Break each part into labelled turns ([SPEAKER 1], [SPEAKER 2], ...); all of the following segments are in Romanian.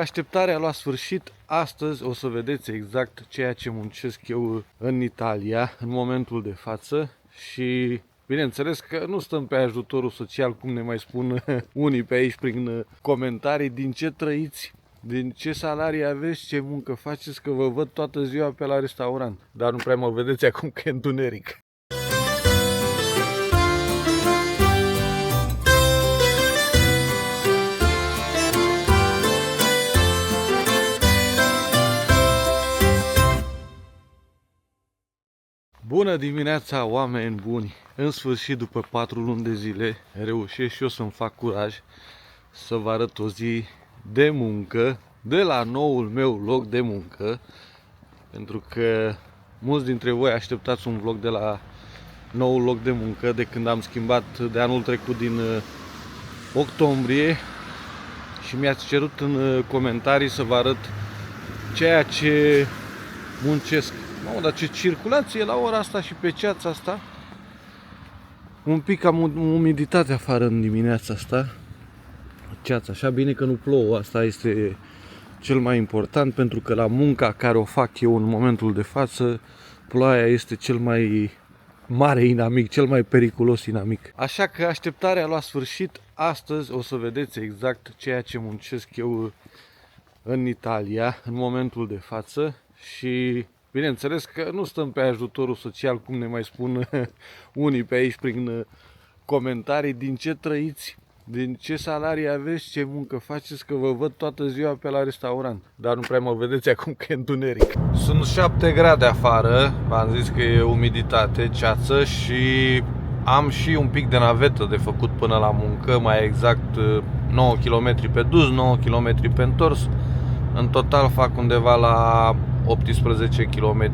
[SPEAKER 1] Așteptarea a luat sfârșit. Astăzi o să vedeți exact ceea ce muncesc eu în Italia în momentul de față și bineînțeles că nu stăm pe ajutorul social, cum ne mai spun unii pe aici prin comentarii, din ce trăiți, din ce salarii aveți, ce muncă faceți, că vă văd toată ziua pe la restaurant. Dar nu prea mă vedeți acum că e întuneric. Bună dimineața, oameni buni! În sfârșit, după 4 luni de zile, reușesc și eu să-mi fac curaj să vă arăt o zi de muncă de la noul meu loc de muncă, pentru că mulți dintre voi așteptați un vlog de la noul loc de muncă de când am schimbat de anul trecut din octombrie și mi-ați cerut în comentarii să vă arăt ceea ce muncesc. Mamă, dar ce circulație la ora asta și pe ceața asta. Un pic am umiditate afară în dimineața asta. Ceața, așa bine că nu plouă, asta este cel mai important, pentru că la munca care o fac eu în momentul de față, ploaia este cel mai mare inamic, cel mai periculos inamic. Așa că așteptarea a luat sfârșit. Astăzi o să vedeți exact ceea ce muncesc eu în Italia în momentul de față și bineînțeles că nu stăm pe ajutorul social, cum ne mai spun unii pe aici prin comentarii, din ce trăiți, din ce salarii aveți, ce muncă faceți, că vă văd toată ziua pe la restaurant. Dar nu prea mă vedeți acum că e întuneric. Sunt 7 grade afară, v-am zis că e umiditate, ceață și am și un pic de navetă de făcut până la muncă, mai exact 9 km pe dus, 9 km pe întors. În total fac undeva la 18 km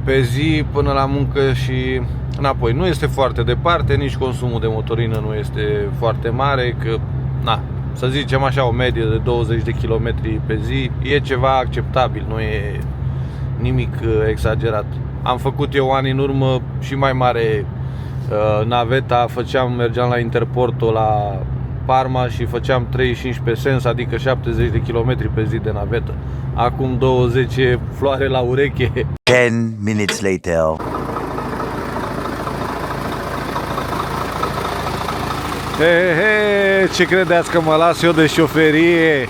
[SPEAKER 1] pe zi până la muncă și înapoi. Nu este foarte departe, nici consumul de motorină nu este foarte mare, că, na, să zicem așa, o medie de 20 de km pe zi e ceva acceptabil, nu e nimic exagerat. Am făcut eu ani în urmă și mai mare naveta, mergeam la Interporto la Parma și făceam 35 pe sens, adică 70 de km pe zi de navetă. Acum 20 floare la ureche.
[SPEAKER 2] 10 minutes later.
[SPEAKER 1] Ce credeți că mă las eu de șoferie?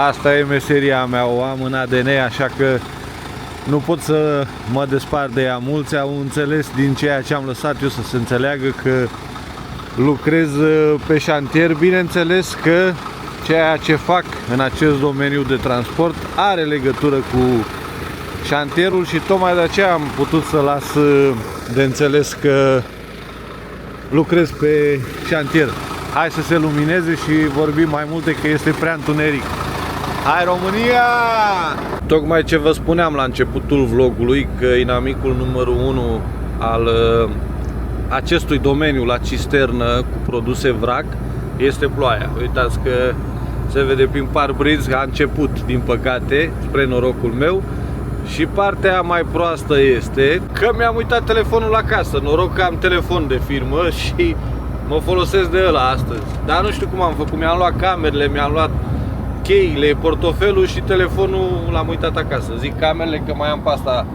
[SPEAKER 1] Asta e meseria mea, o am în ADN, așa că nu pot să mă despart de ea. Mulți au înțeles din ceea ce am lăsat eu să se înțeleagă că lucrez pe șantier. Bineînțeles că ceea ce fac în acest domeniu de transport are legătură cu șantierul și tocmai de aceea am putut să las de înțeles că lucrez pe șantier. Hai să se lumineze și vorbim mai multe, că este prea întuneric. Hai România! Tocmai ce vă spuneam la începutul vlogului, că inamicul numărul 1 al acestui domeniu la cisternă cu produse vrac este ploaia. Uitați că se vede prin parbriz că a început, din păcate, spre norocul meu. Și partea mai proastă este că mi-am uitat telefonul la casă. Noroc că am telefon de firmă și mă folosesc de ăla astăzi. Dar nu știu cum am făcut, mi-am luat camerele, mi-am luat cheile, portofelul și telefonul l-am uitat acasă. Zic camerele că mai am pasta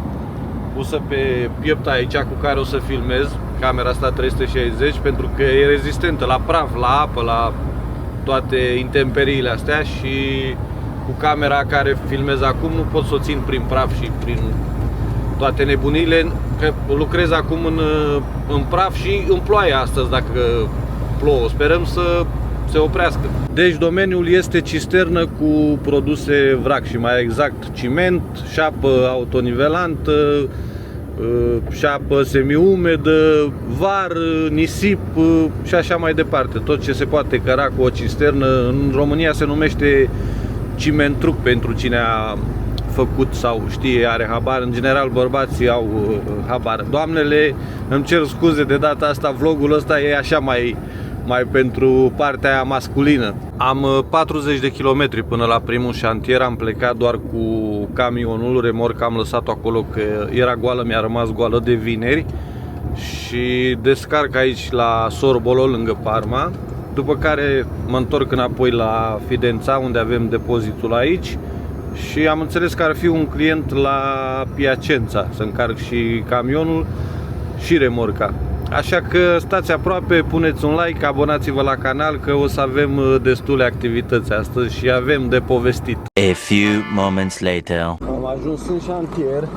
[SPEAKER 1] pusă pe piept aici cu care o să filmez, camera asta 360, pentru că e rezistentă la praf, la apă, la toate intemperiile astea și cu camera care filmez acum nu pot să o țin prin praf și prin toate nebunile, că lucrez acum în praf și în ploaie astăzi dacă plouă. Sperăm să se oprească. Deci domeniul este cisternă cu produse vrac și mai exact ciment, șapă autonivelantă, șapă semiumedă, var, nisip și așa mai departe. Tot ce se poate căra cu o cisternă. În România se numește cimentruc, pentru cine a făcut sau știe, are habar. În general bărbații au habar. Doamnele, îmi cer scuze de data asta, vlogul ăsta e așa mai pentru partea masculină. Am 40 de kilometri până la primul șantier, am plecat doar cu camionul, remorca am lăsat-o acolo că era goală, mi-a rămas goală de vineri și descarc aici la Sorbolo, lângă Parma. după care mă întorc înapoi la Fidența, unde avem depozitul aici, și am înțeles că ar fi un client la Piacenza, să încarc și camionul și remorca. Așa că stați aproape, puneți un like, abonați-vă la canal, că o să avem destule activități astăzi și avem de povestit.
[SPEAKER 2] A few moments later.
[SPEAKER 1] Am ajuns în șantier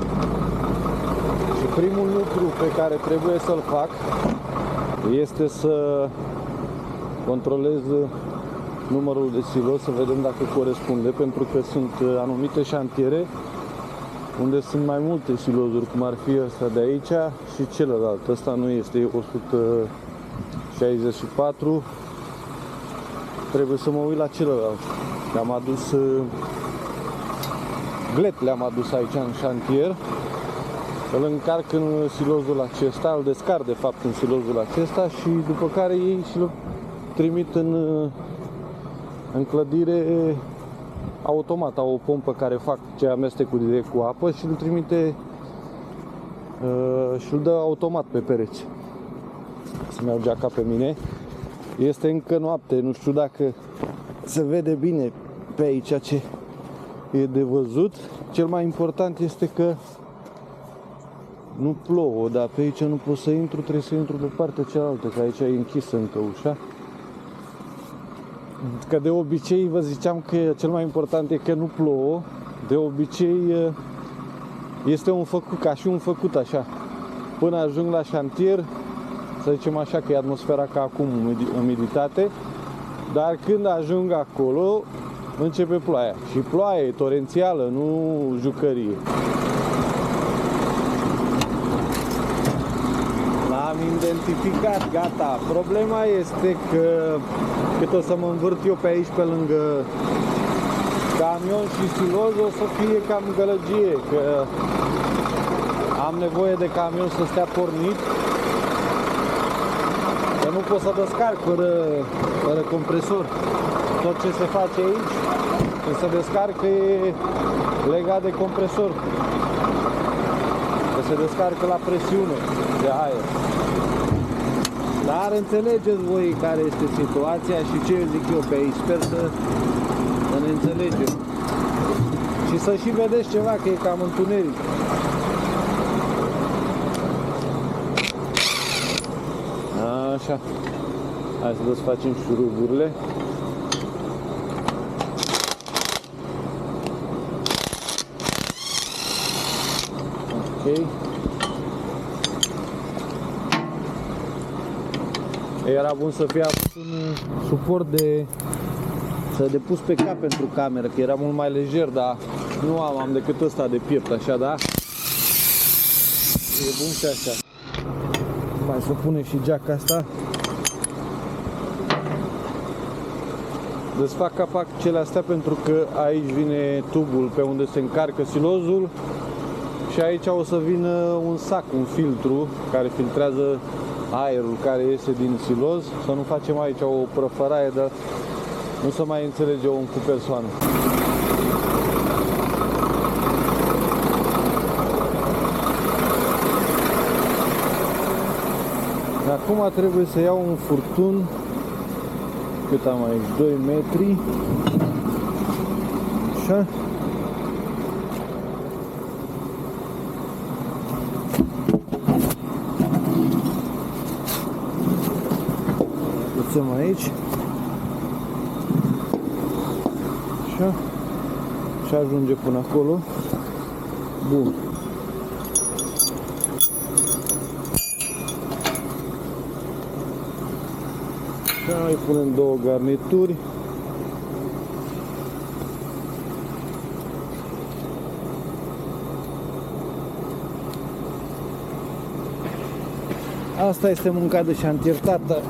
[SPEAKER 1] și primul lucru pe care trebuie să-l fac este să controlez numărul de silos, să vedem dacă corespunde, pentru că sunt anumite șantiere unde sunt mai multe silozuri, cum ar fi ăsta de aici și celălalt. Ăsta nu este, e 164. Trebuie să mă uit la celălalt. Le-am adus glet, le-am adus aici în șantier. Îl încarc în silozul acesta, îl descarc de fapt în silozul acesta și după care ei și îl trimit în clădire automat. Au o pompă care face amestecul direct cu apă și îl trimite și îl dă automat pe pereți. Să-mi iau geaca pe mine. Este încă noapte, nu știu dacă se vede bine pe aici ce e de văzut. Cel mai important este că nu plouă, dar pe aici nu pot să intru, trebuie să intru pe partea cealaltă, că aici e închisă încă ușa. Că de obicei, vă ziceam că cel mai important e că nu plouă. De obicei este un făcut, ca și un făcut așa. Până ajung la șantier, să zicem așa că e atmosfera ca acum, umiditate. Dar când ajung acolo, începe ploaia. Și ploaia e torențială, nu jucărie. L-am identificat, gata. Problema este că cât o să mă învârt eu pe aici, pe lângă camion și siloz, o să fie cam gălăgie, că am nevoie de camion să stea pornit, că nu pot să descarc fără compresor. Tot ce se face aici, când se descarcă, e legat de compresor, că se descarcă la presiune de aer. Dar înțelegeți voi care este situația și ce zic eu pe aici. Sper să ne înțelegem. Și să și vedeți ceva, că e cam întuneric. Așa. Hai să desfacem șuruburile. Ok. Era bun să fie avut un suport de pus pe cap pentru cameră, că era mult mai lejer, dar nu am decât ăsta de piept, așa, da? E bun și așa. Mai să punem și geaca asta. Desfac capacele astea pentru că aici vine tubul pe unde se încarcă silozul și aici o să vină un sac, un filtru care filtrează aerul care iese din siloz, să nu facem aici o prăfăraie, dar nu se mai înțelege om cu persoană. Acum trebuie să iau un furtun, cât am aici, 2 metri, așa. Aici așa și ajunge până acolo. Bun. Și noi punem două garnituri. Asta este munca de șantier, tată.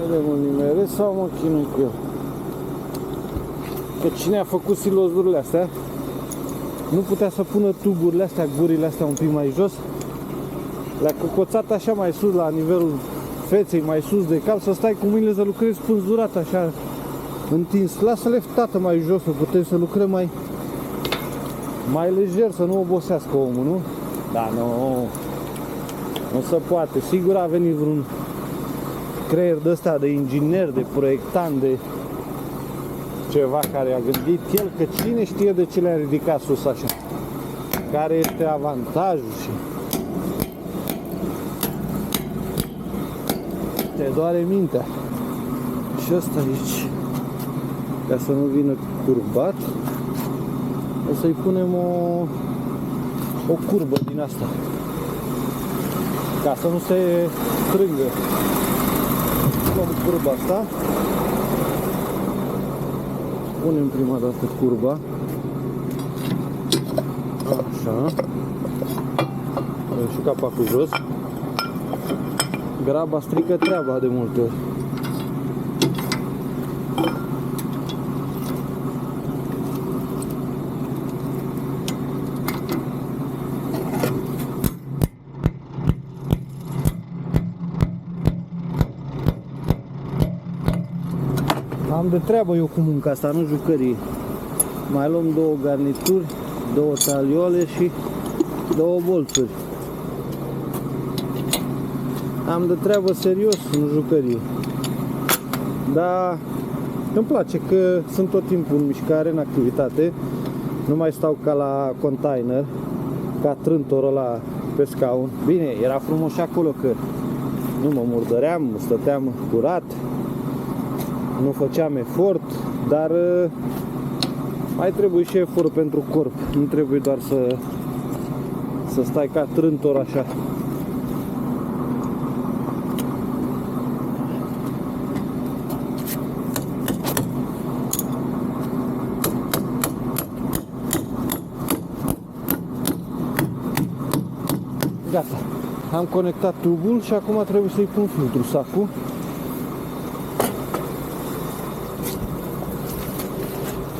[SPEAKER 1] Vedem un nimerit sau mă chinui cu el. Că cine a făcut silozurile astea nu putea să pună tuburile astea, gurile astea un pic mai jos. Le-a cocoțat așa mai sus, la nivelul feței, mai sus de cap, să stai cu mâinile să lucrezi spânzurat așa întins. Lasă-le, tată, mai jos, să putem să lucrăm mai lejer, să nu obosească omul, nu? Da, nu. Nu se poate. Sigur a venit vreun creier de ăsta de inginer, de proiectant, de ceva care a gândit el, că cine știe de ce le-a ridicat sus așa. Care este avantajul și te doare mintea. Și ăsta aici, ca să nu vină curbat, o să-i punem o curbă din asta, ca să nu se strângă. Luăm curba asta, punem prima dată curba, așa, și capacul jos. Graba strică treaba de multe ori. Am de treabă eu cu munca asta, nu jucării. Mai luăm două garnituri, două taliole și două bolțuri. Am de treabă serios, nu jucărie. Dar îmi place că sunt tot timpul în mișcare, în activitate. Nu mai stau ca la container, ca trântorul ăla pe scaun. Bine, era frumos și acolo că nu mă murdăream, stăteam curat, nu făceam efort, dar mai trebuie și efort pentru corp. Nu trebuie doar să stai ca trântor așa. Gata, am conectat tubul și acum trebuie să-i pun filtrul, sacul.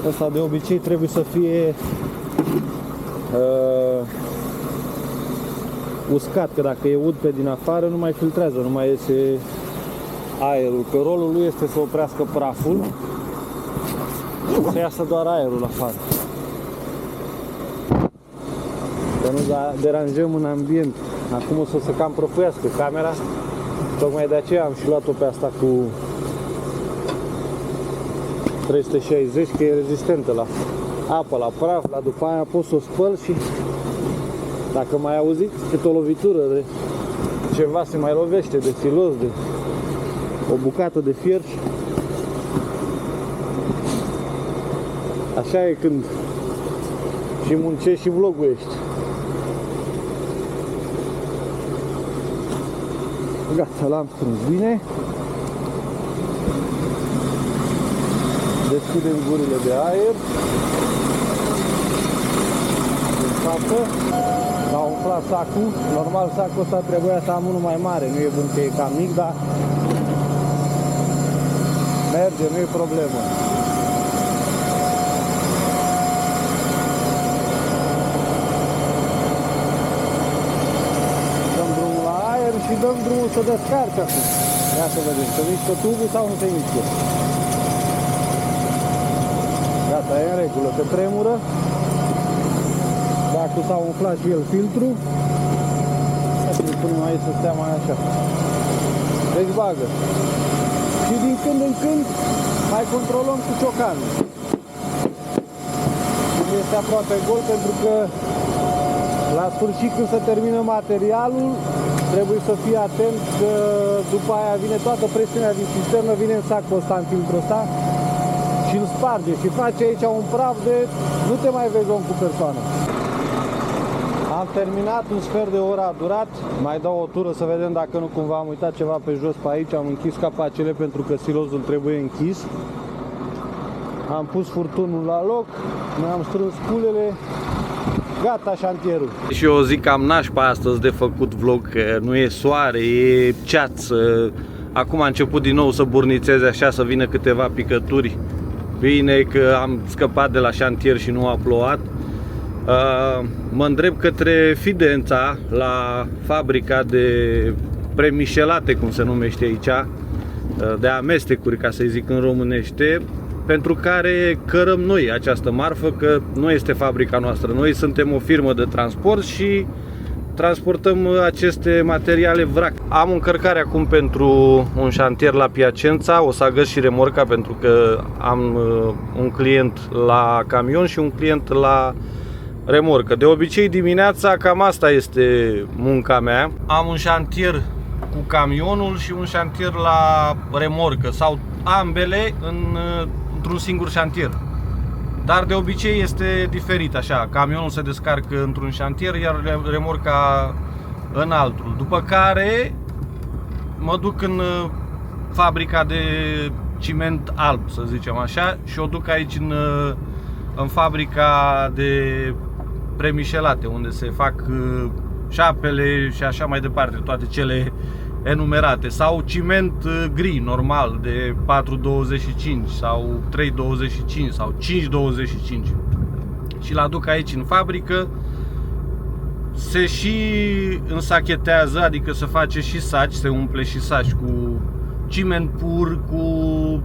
[SPEAKER 1] Asta de obicei trebuie să fie uscat, că dacă e ud pe din afară nu mai filtrează, nu mai iese aerul, că rolul lui este să oprească praful și să iasă doar aerul afară. Să nu deranjăm în ambient. Acum o să se cam prăfuiască camera, tocmai de aceea am și luat-o pe asta cu 360, că e rezistentă la apă, la praf, la după aia pot să o spăl și dacă mai auziți câte o lovitură de ceva se mai lovește, de silos, de o bucată de fier. Așa e când și muncești și vloguiești. Gata, l-am strâns bine. Deschidem gurile de aer din față. S-a umflat sacul. Normal sacul ăsta trebuia să am unul mai mare. Nu e bun că e cam mic, dar merge, nu e problemă. Dăm drumul la aer și dăm drumul să descarce acum. Ia să vedem, să mișcă tubul sau nu se mișcă. Gata, e în regulă, că tremură. Dacă s-a umflat și el filtru, să-l punem aici să stea mai așa. Deci bagă. Și din când în când mai controlăm cu ciocanul. Este aproape gol, pentru că la sfârșit, când se termină materialul, trebuie să fii atent că după aia vine toată presiunea din cisternă, vine în sacul ăsta, în filtrul ăsta, și îl sparge și face aici un praf de nu te mai vezi om cu persoană. Am terminat, un sfert de oră a durat, mai dau o tură să vedem dacă nu cumva am uitat ceva pe jos pe aici. Am închis capacele pentru că silozul trebuie închis. Am pus furtunul la loc, mi-am strâns culele, gata șantierul. Și eu zic că am nașpa astăzi de făcut vlog, că nu e soare, e ceață. Acum a început din nou să burnițeze așa, să vină câteva picături. Bine că am scăpat de la șantier și nu a plouat. Mă îndrept către Fidența, la fabrica de premișelate, cum se numește aici, de amestecuri, ca să-i zic în românește, pentru care cărăm noi această marfă, că nu este fabrica noastră. Noi suntem o firmă de transport și transportăm aceste materiale vrac. Am încărcare acum pentru un șantier la Piacenza, o să agăs și remorca pentru că am un client la camion și un client la remorcă. De obicei dimineața cam asta este munca mea. Am un șantier cu camionul și un șantier la remorcă sau ambele într-un singur șantier. Dar de obicei este diferit așa, camionul se descarcă într-un șantier, iar remorca în altul. După care mă duc în fabrica de ciment alb, să zicem așa, și o duc aici în fabrica de premișelate, unde se fac șapele și așa mai departe, toate cele enumerate, sau ciment gri normal de 4,25 sau 3,25 sau 5,25 și l aduc aici în fabrică. Se și însachetează, adică se face și saci, se umple și saci cu ciment pur, cu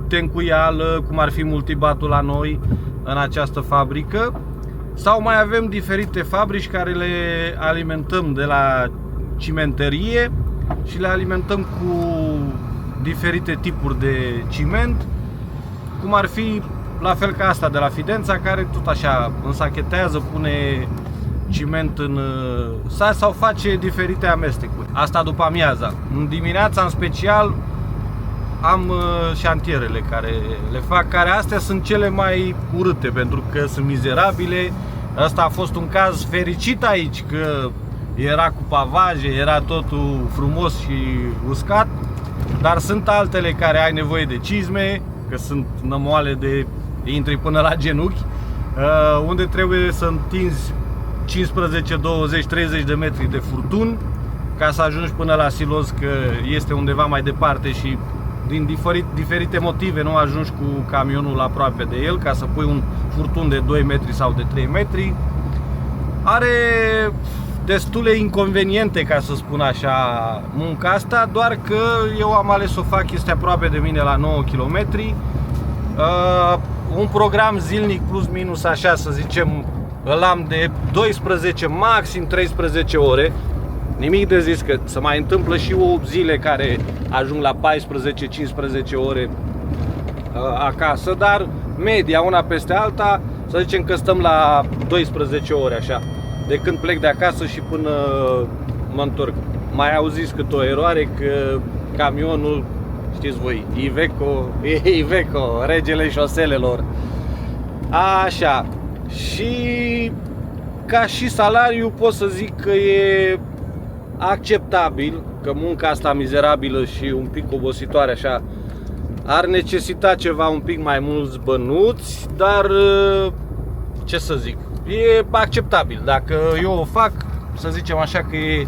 [SPEAKER 1] tencuială, cum ar fi multibatul la noi în această fabrică. Sau mai avem diferite fabrici care le alimentăm de la cimentărie și le alimentăm cu diferite tipuri de ciment, cum ar fi la fel ca asta de la Fidența, care tot așa însachetează, pune ciment în saci sau face diferite amestecuri. Asta după amiaza. În dimineața în special am șantierele care le fac, care astea sunt cele mai urâte pentru că sunt mizerabile. Asta a fost un caz fericit aici, că era cu pavaje, era totul frumos și uscat, dar sunt altele care ai nevoie de cizme, că sunt nămoale de intri până la genunchi, unde trebuie să întinzi 15, 20, 30 de metri de furtun ca să ajungi până la siloz, că este undeva mai departe și din diferite motive nu ajungi cu camionul aproape de el, ca să pui un furtun de 2 metri sau de 3 metri. Are destule inconveniente, ca să spun așa, munca asta, doar că eu am ales să o fac, este aproape de mine la 9 km. Un program zilnic plus minus așa, să zicem, îl am de 12, maxim 13 ore. Nimic de zis că se mai întâmplă și zile care ajung la 14-15 ore acasă, dar media, una peste alta, să zicem că stăm la 12 ore așa, de când plec de acasă și până mă întorc. Mai auziți cât o eroare, că camionul, știți voi, Iveco, regele șoselelor. Așa. Și ca și salariu pot să zic că e acceptabil, că munca asta mizerabilă și un pic obositoare așa ar necesita ceva un pic mai mulți bănuți, dar ce să zic, e acceptabil. Dacă eu o fac, să zicem așa că e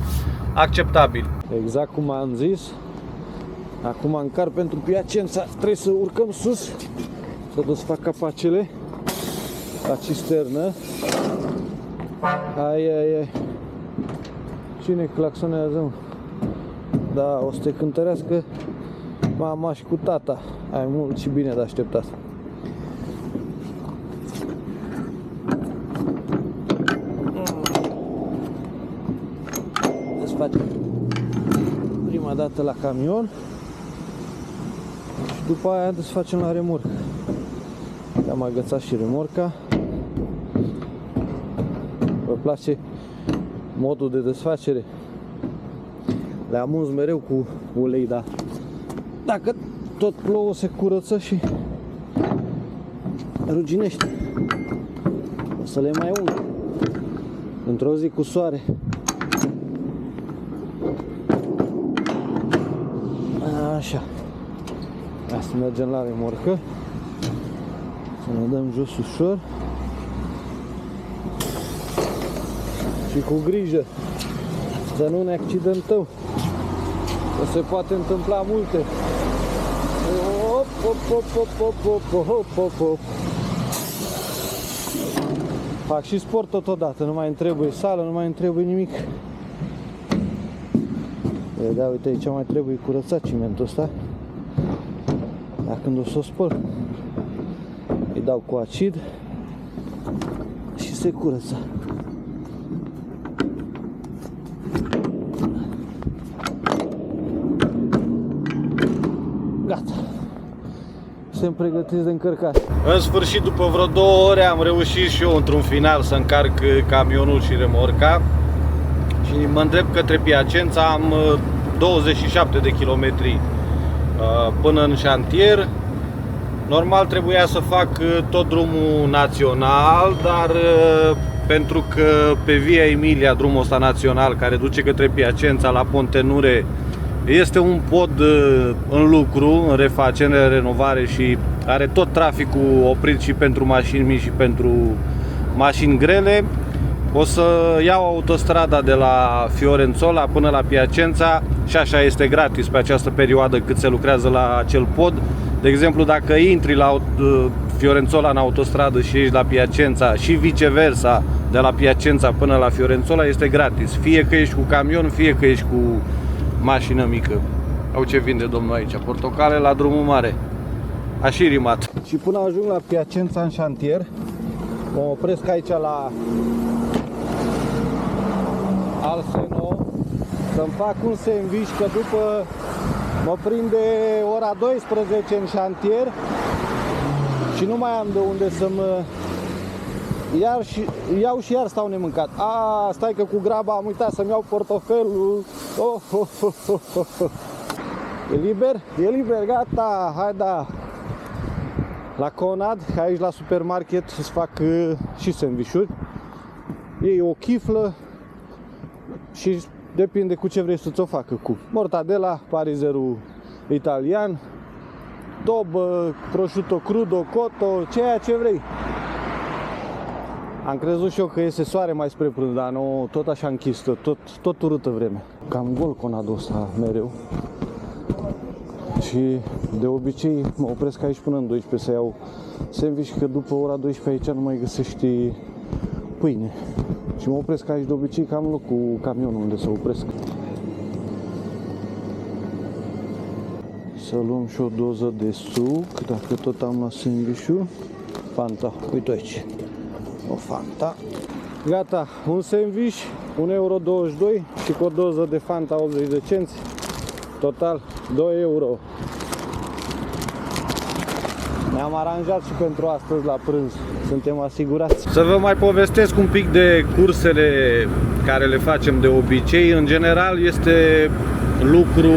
[SPEAKER 1] acceptabil. Exact cum am zis, acum încar pentru Piacenza, trebuie să urcăm sus, să desfac capacele la cisternă. Ai. Cine claxonează? Da, o să te cântărească mama și cu tata. Ai mult și bine de așteptat. Desfacem prima dată la camion și după aia desfacem la remorcă. Am agățat și remorca. Vă place modul de desfacere? Le amunz mereu cu ulei, dar dacă tot plouă se curăță și ruginește. O să le mai ung într-o zi cu soare. Așa. Hai să mergem la remorcă, să ne dăm jos ușor și cu grijă să nu ne accidentăm, că se poate întâmpla multe. Hop, hop, hop, hop, hop, hop, hop, hop, hop. Fac și sport totodată, nu mai îmi trebuie sală, nu mai îmi trebuie nimic. Da, uite, aici mai trebuie curățat cimentul ăsta. Dar când o să o spăl, îi dau cu acid și se curăță. suntem pregătiți de încărcat. În sfârșit, după vreo 2 ore, am reușit și eu într-un final să încarc camionul și remorca. Și mă îndrept către Piacenza, am 27 de kilometri până în șantier. Normal trebuia să fac tot drumul național, dar pentru că pe Via Emilia, drumul ăsta național care duce către Piacenza la Pontenure, este un pod în lucru, în refacere, în renovare și are tot traficul oprit și pentru mașini mici și pentru mașini grele. O să iau autostrada de la Fiorențola până la Piacenza și așa este gratis pe această perioadă cât se lucrează la acel pod. De exemplu, dacă intri la Fiorențola în autostradă și ești la Piacenza și viceversa, de la Piacenza până la Fiorențola, este gratis. Fie că ești cu camion, fie că ești cu mașină mică. Au ce vinde domnul aici, portocale la drumul mare. A și rimat. Și până ajung la Piacenza în șantier, mă opresc aici la Alseno să-mi fac un sandwich, că după mă prinde ora 12 în șantier și nu mai am de unde să mă iau și iar stau nemâncat. Stai că cu graba am uitat să-mi iau portofelul. E liber? E liber, gata, hai da. La Conad, aici la supermarket, să-ți fac și sandvișuri. Iei o chiflă și depinde cu ce vrei să ți-o facă, cu mortadela, parizerul italian, dobă, prosciutto crudo, cotto, ceea ce vrei. Am crezut și eu că iese soare mai spre prânz, dar nu, tot așa închis, tot urâtă vreme. Cam gol Conadul ăsta mereu. Și de obicei mă opresc aici până în 12 să iau sandwich, că după ora 12 aici nu mai găsești pâine. Și mă opresc aici de obicei, că am loc cu camionul unde să opresc. Să luăm și o doză de suc, dacă tot am la sandwich-ul. Fanta, uite aici. O Fanta. Gata, un sandwich, 1,22 euro și cu o doză de Fanta 80 de cenți. Total 2 euro. Ne-am aranjat și pentru astăzi la prânz. Suntem asigurați. Să vă mai povestesc un pic de cursele care le facem de obicei. În general este lucru,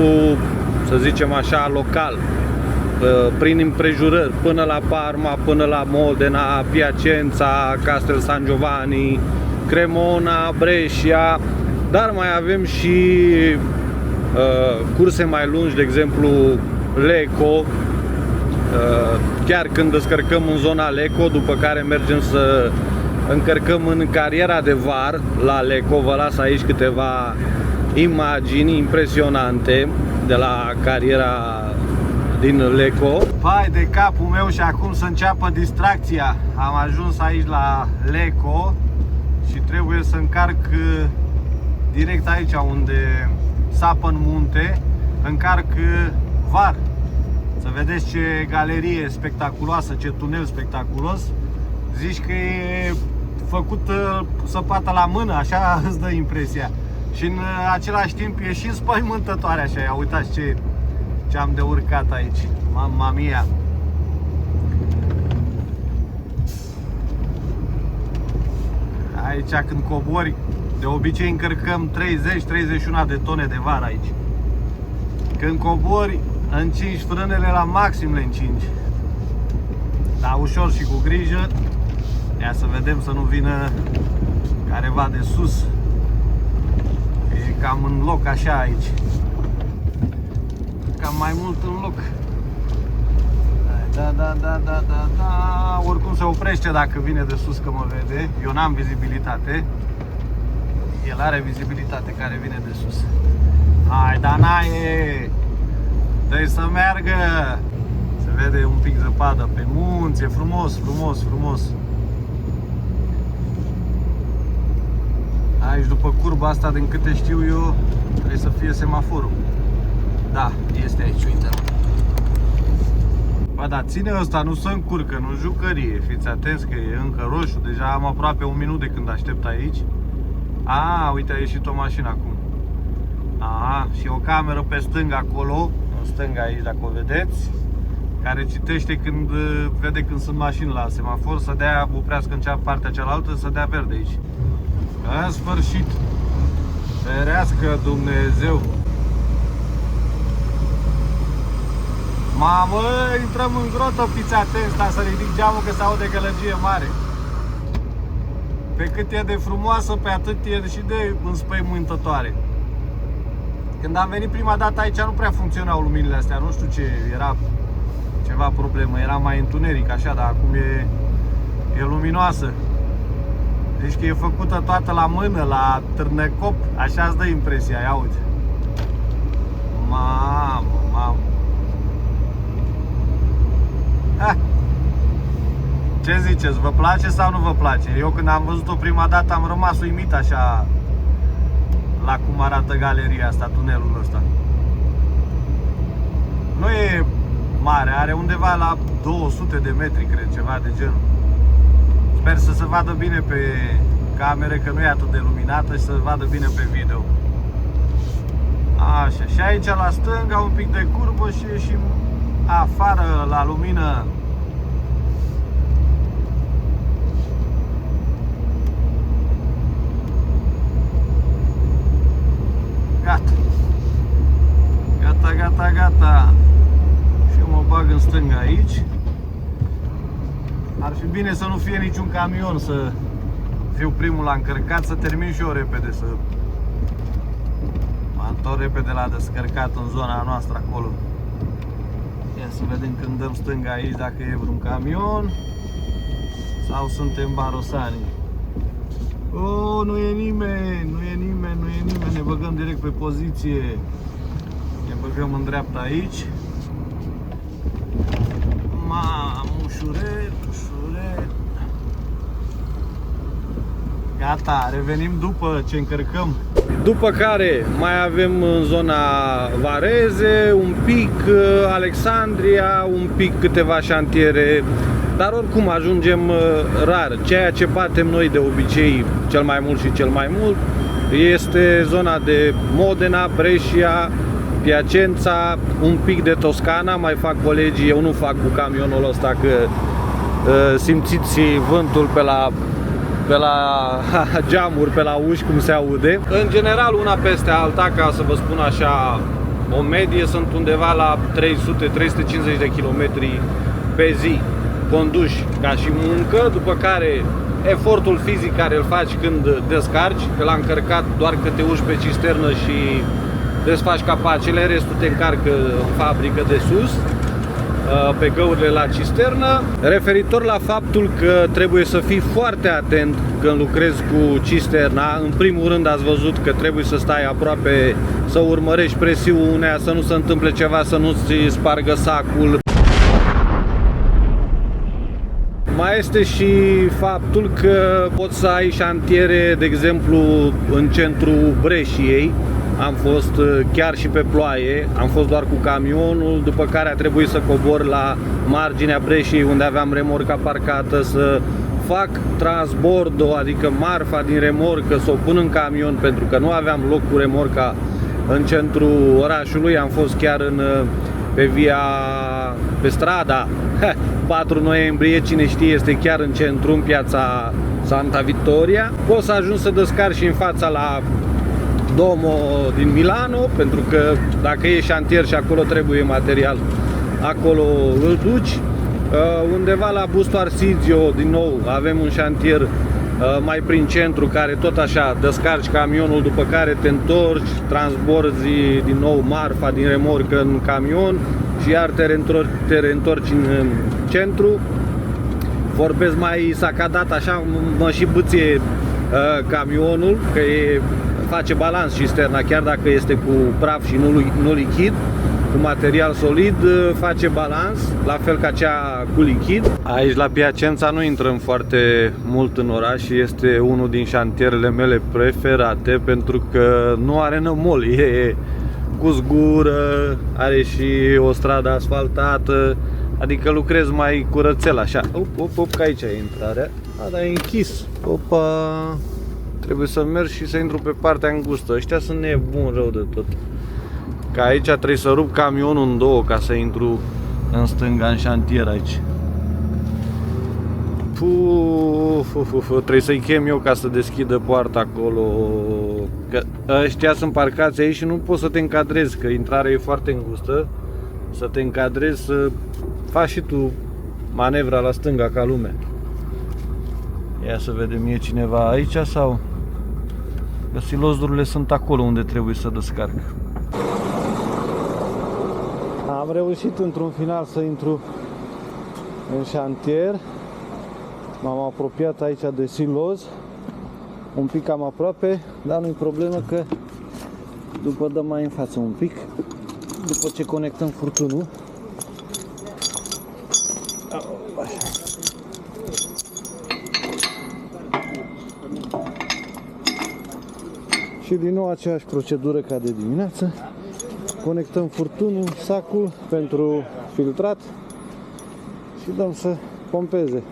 [SPEAKER 1] să zicem așa, local, prin împrejurări, până la Parma, până la Modena, Piacenza, Castel San Giovanni, Cremona, Brescia, dar mai avem și curse mai lungi, de exemplu Lecco, chiar când descărcăm în zona Lecco, după care mergem să încărcăm în cariera de var la Lecco. Vă las aici câteva imagini impresionante de la cariera din Lecco. Vai de capul meu, și acum să înceapă distracția. Am ajuns aici la Lecco și trebuie să încarc direct aici unde sapă în munte, încarc var. Să vedeți ce galerie spectaculoasă, ce tunel spectaculos. Zici că e făcut săpată la mână, așa îți dă impresia. Și în același timp e și înspăimântătoare așa. Ia uitați ce am de urcat aici. Mamma mia! Aici când cobori, de obicei încărcăm 30-31 de tone de var aici. Când cobori, încingi frânele la maxim, le încingi. Dar ușor și cu grijă. Ia să vedem să nu vină careva de sus. E cam în loc așa aici. Cam mai mult în loc. Da. Oricum se oprește dacă vine de sus, că mă vede. Eu n-am vizibilitate. El are vizibilitate care vine de sus. Hai, Danaie! Dă-i să meargă! Se vede un pic zăpadă pe munți. E frumos, frumos, frumos. Aici, după curba asta, din câte știu eu, trebuie să fie semaforul. Da, este aici, uite. Ba da, ține ăsta, nu se încurcă, nu jucărie. Fiți atenți că e încă roșu. Deja am aproape un minut de când aștept aici. Uite, a ieșit o mașină acum. Și o cameră pe stânga acolo. În stânga aici, dacă o vedeți. care citește când vede când sunt mașini la semafor, să dea oprească în partea cealaltă, să dea verde aici. În sfârșit, ferească Dumnezeu! Mamă, intrăm în grotă, fiți atenți, dar să ridic geamul că se aude gălăgie mare. Pe cât e de frumoasă, pe atât e și de înspăimântătoare. Când am venit prima dată aici nu prea funcționau luminile astea, nu știu ce, era ceva problemă, era mai întuneric așa, dar acum e luminoasă. Deci că e făcută toată la mână, la târnăcop, așa îți dă impresia, ia uite. Mamă, mamă. Ce ziceți, vă place sau nu vă place? Eu când am văzut-o prima dată am rămas uimit așa la cum arată galeria asta, tunelul ăsta. Nu e mare, are undeva la 200 de metri, cred, ceva de genul. Sper să se vadă bine pe camere, că nu e atât de luminată și să se vadă bine pe video. Așa, și aici la stânga un pic de curbă și ieșim afară la lumină. Gata. Gata, gata, gata. Și eu mă bag în stânga aici. Ar fi bine să nu fie niciun camion, să fiu primul la încărcat, să termin și eu repede, să mă întorc repede la descărcat în zona noastră acolo. Ia să vedem când dăm stânga aici dacă e vreun camion sau suntem barosani. Oh, nu e nimeni, nu e nimeni, nu e nimeni. Ne băgăm direct pe poziție. Ne băgăm în dreapta aici. Mamă, ușuret, ușuret. Gata, revenim după ce încărcăm. După care mai avem în zona Vareze, un pic Alexandria, un pic câteva șantiere. Dar oricum ajungem rar. Ceea ce batem noi de obicei cel mai mult și cel mai mult este zona de Modena, Brescia, Piacenza, un pic de Toscana. Mai fac colegii, eu nu fac cu camionul ăsta, că simțiți vântul pe la geamuri, pe la uși, cum se aude. În general, una peste alta, ca să vă spun așa, o medie sunt undeva la 300-350 de kilometri pe zi conduși ca și muncă, după care efortul fizic care îl faci când descarci, că l-a încărcat doar că te urci pe cisternă și desfaci capacele, restul te încarcă în fabrică de sus, pe găurile la cisternă. Referitor la faptul că trebuie să fii foarte atent când lucrezi cu cisterna, în primul rând ați văzut că trebuie să stai aproape, să urmărești presiunea, să nu se întâmple ceva, să nu-ți spargă sacul. Mai este și faptul că poți să ai șantiere, de exemplu, în centrul Bresciei. Am fost chiar și pe ploaie, am fost doar cu camionul, după care a trebuit să cobor la marginea Bresciei, unde aveam remorca parcată, să fac transbordul, adică marfa din remorcă, să o pun în camion, pentru că nu aveam loc cu remorca în centrul orașului. Am fost chiar pe strada 4 noiembrie, cine știe, este chiar în centru, în piața Santa Vittoria. Poți să ajungi să descarci și în fața la Domo din Milano, pentru că dacă e șantier și acolo trebuie material, acolo îl duci. Undeva la Busto Arsizio, din nou, avem un șantier mai prin centru, care tot așa descarci camionul, după care te întorci, transborzi din nou marfa din remorcă în camion și iar te reîntorci în centru. Vorbesc mai sacadat, așa mă și bâție camionul, că face balans cisterna, chiar dacă este cu praf și nu lichid, cu material solid, face balans, la fel ca cea cu lichid. Aici la Piacenza nu intrăm foarte mult în oraș și este unul din șantierele mele preferate, pentru că nu are nămol, e cu zgură, are și o stradă asfaltată, adică lucrez mai curățel așa. Op, că aici e intrarea. Dar e închis. Opa! Trebuie să merg și să intru pe partea îngustă. Ăștia sunt nebuni rău de tot. Că aici trebuie să rup camionul în două ca să intru în stânga, în șantier aici. Trebuie să-i chem eu ca să deschidă poarta acolo. Că ăștia sunt parcați aici și nu poți să te încadrezi, că intrarea e foarte îngustă. Să te încadrezi, să faci și tu manevra la stânga ca lumea. Ia să vedem, e cineva aici sau? Că silozdurile sunt acolo unde trebuie să descarc. Am reușit într-un final să intru în șantier. M-am apropiat aici de siloz, un pic cam aproape, dar nu-i problemă că după dăm mai în față un pic, după ce conectăm furtunul. Și din nou aceeași procedură ca de dimineață. Conectăm furtunul, sacul pentru filtrat și dăm să pompeze.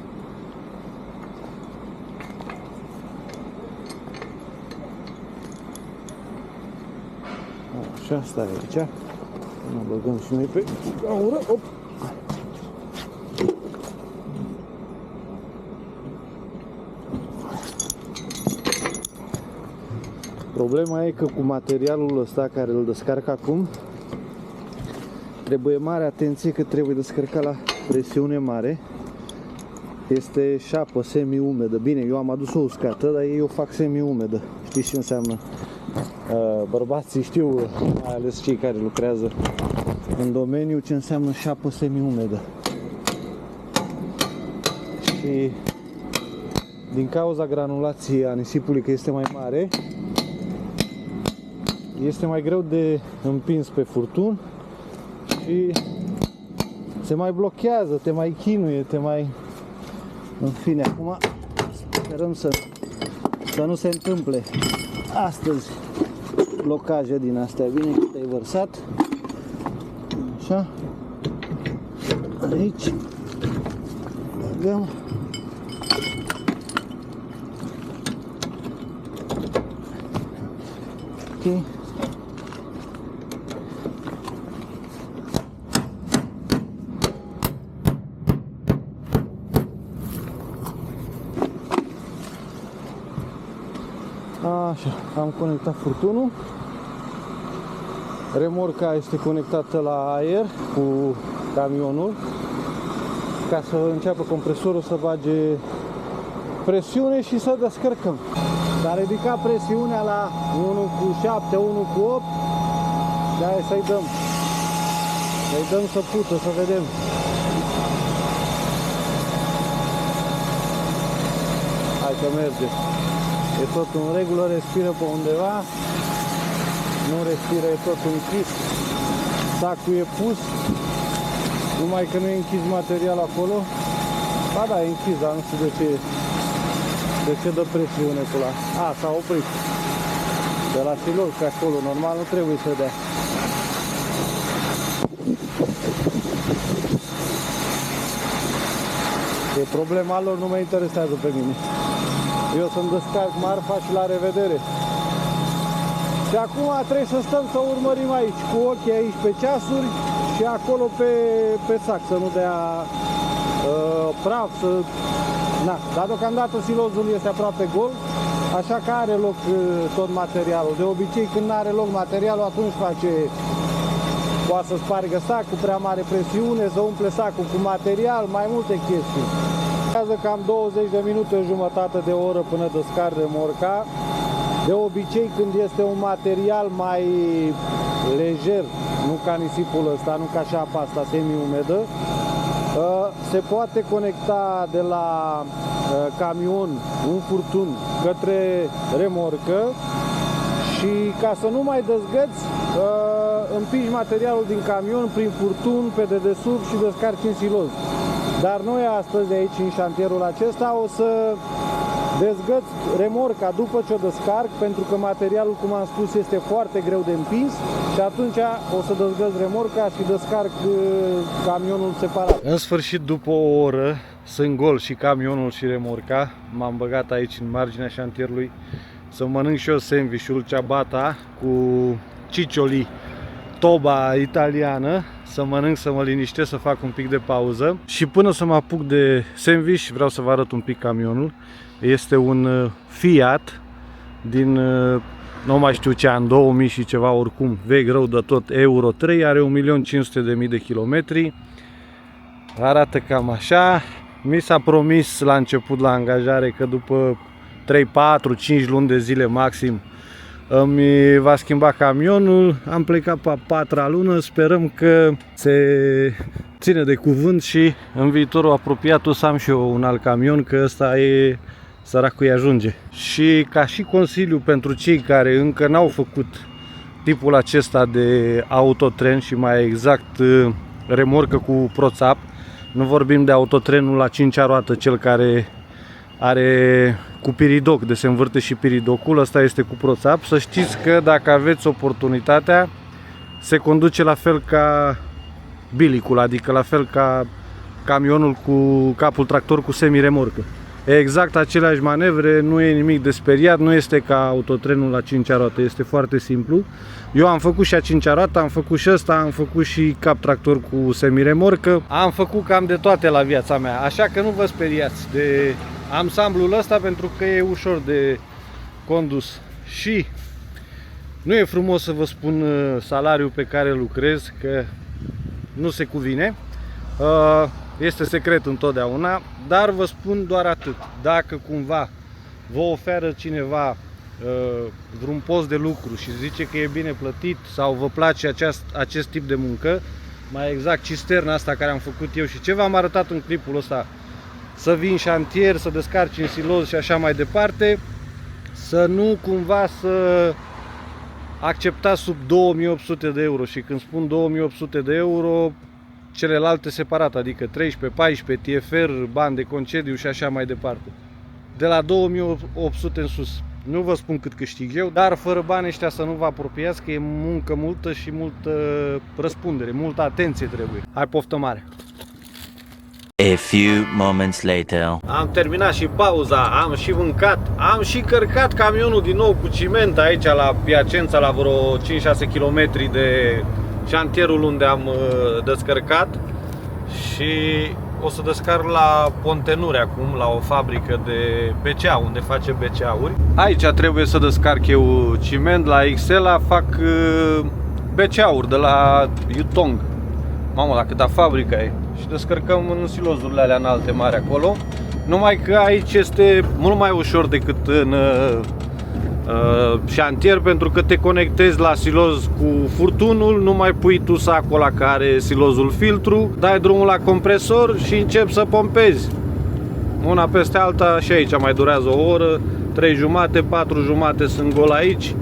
[SPEAKER 1] Așa, stai aici. Ne băgăm și noi pe gaură. Op. Problema e că cu materialul ăsta care îl descarc acum trebuie mare atenție, că trebuie descărcat la presiune mare. Este șapă semi-umedă. Bine, eu am adus o uscată, dar ei o fac semi-umedă. Știți ce înseamnă? Bărbații știu, mai ales cei care lucrează în domeniu, ce înseamnă șapă semi-umedă. Și din cauza granulației a nisipului, că este mai mare, este mai greu de împins pe furtun și se mai blochează, te mai chinuie, te mai... În fine, acum sperăm să nu se întâmple astăzi blocaje din astea. Bine că te-ai vărsat. Așa. Aici. Băgăm. Ok. Așa, am conectat furtunul. Remorca este conectată la aer cu camionul ca să înceapă compresorul să bage presiune și să descărcăm. S-a ridicat presiunea la 1,7, 1,8 și hai să-i dăm. Să-i dăm să pută, să vedem. Hai că merge. E tot în regulă, respiră pe undeva. Nu respiră, e tot închis. Sacul e pus. Numai că nu e închis material acolo. Ba da, e închis, dar nu știu de ce dă presiune cu la... A, s-a oprit. De la siloz pe acolo, normal nu trebuie să dea. E problema lor, nu mă interesează pe mine. Eu să-mi descarc marfa și la revedere. Și acum trebuie să stăm să urmărim aici, cu ochii aici pe ceasuri și acolo pe sac, să nu dea praf, să... Na, dar deocamdată silozul este aproape gol, așa că are loc tot materialul. De obicei, când nu are loc materialul, atunci poate să spargă sacul, prea mare presiune, să umple sacul cu material, mai multe chestii. Cam 20 de minute, jumătate de oră până descarc remorca. De obicei, când este un material mai lejer, nu ca nisipul ăsta, nu ca și apa asta semi-umedă, se poate conecta de la camion un furtun către remorcă și ca să nu mai dezgăți, împingi materialul din camion prin furtun pe dedesubt și descarci în siloz. Dar noi astăzi aici în șantierul acesta o să dezgăț remorca după ce o descarc, pentru că materialul, cum am spus, este foarte greu de împins și atunci o să dezgăț remorca și descarc camionul separat. În sfârșit, după o oră, sunt gol și camionul și remorca. M-am băgat aici în marginea șantierului să mănânc și eu sandwich-ul ciabatta cu ciccioli, toba italiană, să mănânc, să mă liniștesc, să fac un pic de pauză. Și până să mă apuc de sandwich, vreau să vă arăt un pic camionul. Este un Fiat din, nu mai știu ce an, 2000 și ceva, oricum, vechi rău de tot, Euro 3, are 1.500.000 de kilometri. Arată cam așa. Mi s-a promis la început la angajare că după 3, 4, 5 luni de zile maxim îmi va schimba camionul. Am plecat pe a 4-a lună, sperăm că se ține de cuvânt și în viitorul apropiat o să am și eu un alt camion, că ăsta e, săracul, îi ajunge. Și ca și consiliu pentru cei care încă n-au făcut tipul acesta de autotren și mai exact remorcă cu proțap, nu vorbim de autotrenul la 5-a roată, cel care are cu piridoc, de se învârte și piridocul, ăsta este cu proțap. Să știți că dacă aveți oportunitatea, se conduce la fel ca bilicul, adică la fel ca camionul cu capul tractor cu semiremorcă. Exact aceleași manevre, nu e nimic de speriat, nu este ca autotrenul la 5-a roată, este foarte simplu. Eu am făcut și a 5-a roată, am făcut și ăsta, am făcut și cap tractor cu semiremorcă. Am făcut cam de toate la viața mea, așa că nu vă speriați de ansamblul ăsta, pentru că e ușor de condus. Și nu e frumos să vă spun salariul pe care lucrez, că nu se cuvine. Este secret întotdeauna, dar vă spun doar atât. Dacă cumva vă oferă cineva vreun post de lucru și zice că e bine plătit sau vă place acest tip de muncă, mai exact cisterna asta care am făcut eu și ce v-am arătat în clipul ăsta, să vin șantier, să descarci în siloz și așa mai departe, să nu cumva să acceptați sub 2800 de euro. Și când spun 2800 de euro, celelalte separat, adică 13, 14, TFR, bani de concediu și așa mai departe. De la 2800 în sus. Nu vă spun cât câștig eu, dar fără bani ăștia să nu vă apropiați, că e muncă multă și multă răspundere, multă atenție trebuie. Hai, poftă mare!
[SPEAKER 2] A few moments later.
[SPEAKER 1] Am terminat și pauza, am și mâncat, am și cărcat camionul din nou cu ciment aici la Piacenza, la vreo 5-6 km de șantierul unde am descărcat, și o să descarc la Pontenure acum, la o fabrică de BCA, unde face BCA-uri. Aici trebuie să descarc eu ciment, la Xela fac BCA-uri de la Yutong. Mamă, la câta fabrică e! Și descărcăm în silozurile alea înalte mari acolo. Numai că aici este mult mai ușor decât în șantier, pentru că te conectezi la siloz cu furtunul, nu mai pui tu sacul la care silozul filtru, dai drumul la compresor și începi să pompezi una peste alta. Și aici mai durează o oră, 3 jumate, 4 jumate sunt gol aici,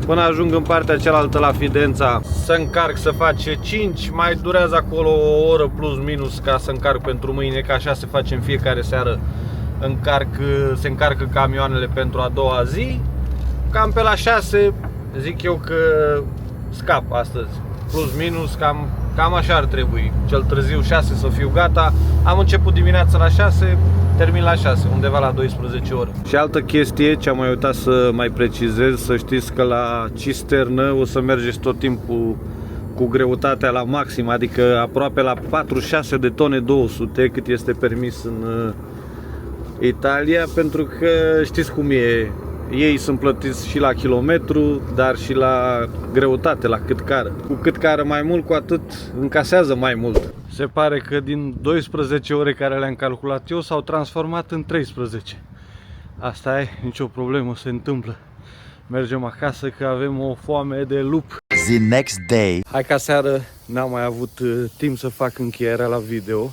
[SPEAKER 1] până ajung în partea cealaltă la Fidența să încarc, să face 5, mai durează acolo o oră plus minus ca să încarc pentru mâine, că așa se face în fiecare seară, se încarcă camioanele pentru a doua zi. Cam pe la 6 zic eu că scap astăzi, plus minus, cam așa ar trebui, cel târziu 6 să fiu gata. Am început dimineața la 6, termin la 6, undeva la 12 ore. Și altă chestie ce am mai uitat să mai precizez, să știți că la cisternă o să mergeți tot timpul cu greutatea la maxim, adică aproape la 46 de tone 200, cât este permis în Italia, pentru că știți cum e, ei sunt plătiți și la kilometru, dar și la greutate, la cât cară. Cu cât cară mai mult, cu atât încasează mai mult. Se pare că din 12 ore care le-am calculat eu s-au transformat în 13. Asta e, nicio problemă, se întâmplă. Mergem acasă că avem o foame de lup.
[SPEAKER 2] The next day.
[SPEAKER 1] Hai ca seară, n-am mai avut timp să fac încheierea la video.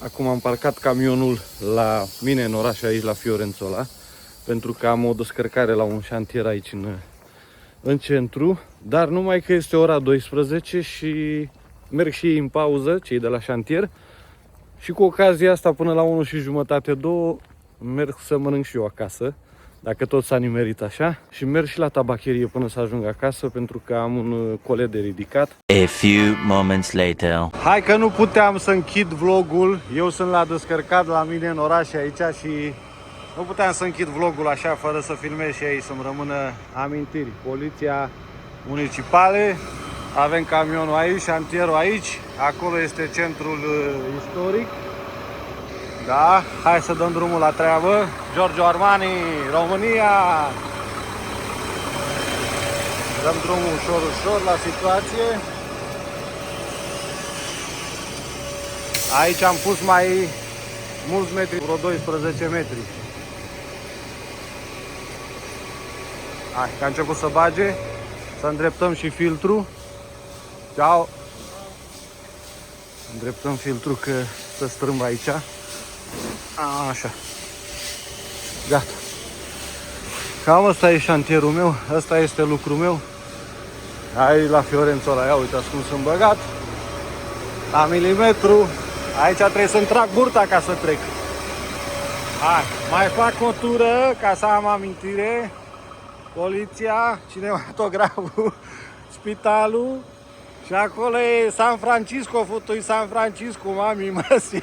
[SPEAKER 1] Acum am parcat camionul la mine în oraș, aici la Fiorențola, pentru că am o descărcare la un șantier aici în centru. Dar numai că este ora 12 și merg și ei în pauză, cei de la șantier. Și cu ocazia asta, până la 1 și jumătate, 2, merg să mănânc și eu acasă, dacă tot s-a nimerit așa. Și merg și la tabacherie până să ajung acasă, pentru că am un colet de ridicat.
[SPEAKER 2] A few moments later.
[SPEAKER 1] Hai că nu puteam să închid vlogul. Eu sunt la descărcat la mine în oraș aici și nu puteam să închid vlogul așa fără să filmez și ei, să-mi rămână amintiri. Poliția municipale, Avem camionul aici, șantierul aici. Acolo este centrul istoric. Da, hai să dăm drumul la treabă. Giorgio Armani, România. Dăm drumul ușor, ușor la situație. Aici am pus mai mulți metri, vreo 12 metri. Hai, că a început să bage. Să îndreptăm și filtru. Ciao. Îndreptăm filtru că se strâmbă aici. Așa. Gata. Cam ăsta e șantierul meu. Ăsta este lucrul meu. Hai la Fiorențo ăla. Ia uitați cum sunt băgat. La milimetru. Aici trebuie să-mi trag burta ca să trec. Hai, mai fac o tură ca să am amintire. Poliția, cinematograful, spitalul. Și acolo e San Francisco, futui San Francisco, mami, măsi.